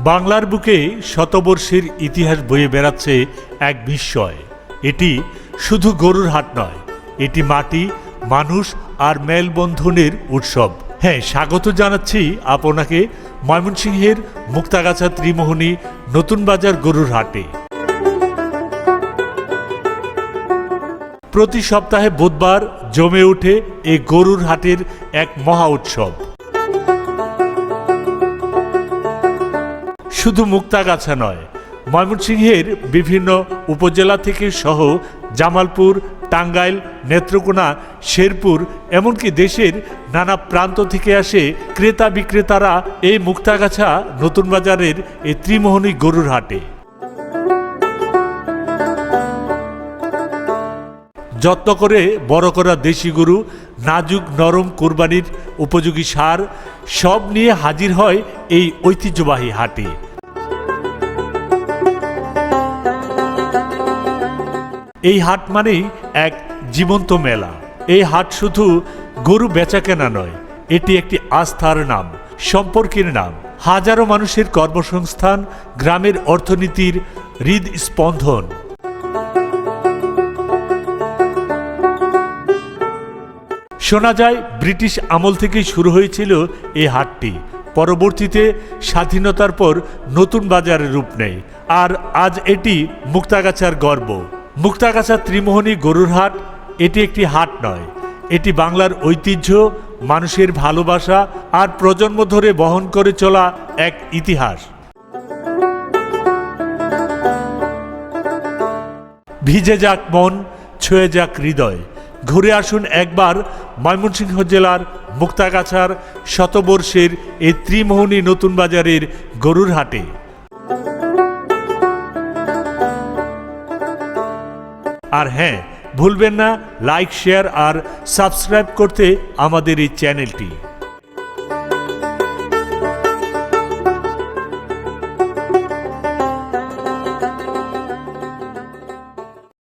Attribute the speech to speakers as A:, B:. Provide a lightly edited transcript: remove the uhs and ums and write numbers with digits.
A: বাংলার বুকে শতবর্ষের ইতিহাস বয়ে বেড়াচ্ছে এক বিস্ময়। এটি শুধু গরুর হাট নয়, এটি মাটি, মানুষ আর মেলবন্ধনের উৎসব। হ্যাঁ, স্বাগত জানাচ্ছি আপনাকে ময়মনসিংহের মুক্তাগাছা ত্রিমোহনী নতুন বাজার গরুর হাটে। প্রতি সপ্তাহে বুধবার জমে ওঠে এই গরুর হাটের এক মহা উৎসব। শুধু মুক্তাগাছা নয়, ময়মনসিংহের বিভিন্ন উপজেলা থেকে সহ জামালপুর, টাঙ্গাইল, নেত্রকোনা, শেরপুর এমনকি দেশের নানা প্রান্ত থেকে আসে ক্রেতা বিক্রেতারা এই মুক্তাগাছা নতুন বাজারের এই ত্রিমোহনী গরুর হাটে। যত্ন করে বড় করা দেশি গরু, নাজুক নরম কোরবানির উপযোগী সার সব নিয়ে হাজির হয় এই ঐতিহ্যবাহী হাটে। এই হাট মানেই এক জীবন্ত মেলা। এই হাট শুধু গরু বেচাকেনা নয়, এটি একটি আস্থার নাম, সম্পর্কের নাম, হাজারো মানুষের কর্মসংস্থান, গ্রামের অর্থনীতির হৃদস্পন্দন। শোনা যায় ব্রিটিশ আমল থেকেই শুরু হয়েছিল এই হাটটি। পরবর্তীতে স্বাধীনতার পর নতুন বাজারে রূপ নেয়, আর আজ এটি মুক্তাগাছার গর্ব। মুক্তাগাছা ত্রিমোহনী গরুর হাট এটি একটি হাট নয়, এটি বাংলার ঐতিহ্য, মানুষের ভালোবাসা আর প্রজন্ম ধরে বহন করে চলা এক ইতিহাস। ভিজে যাক মন, ছুঁয়ে যাক হৃদয়, ঘুরে আসুন একবার ময়মনসিংহ জেলার মুক্তাগাছার শতবর্ষের এই ত্রিমোহনী নতুন বাজারের গরুর হাটে। আর হ্যাঁ, ভুলবেন না লাইক, শেয়ার আর সাবস্ক্রাইব করতে আমাদের এই চ্যানেলটি।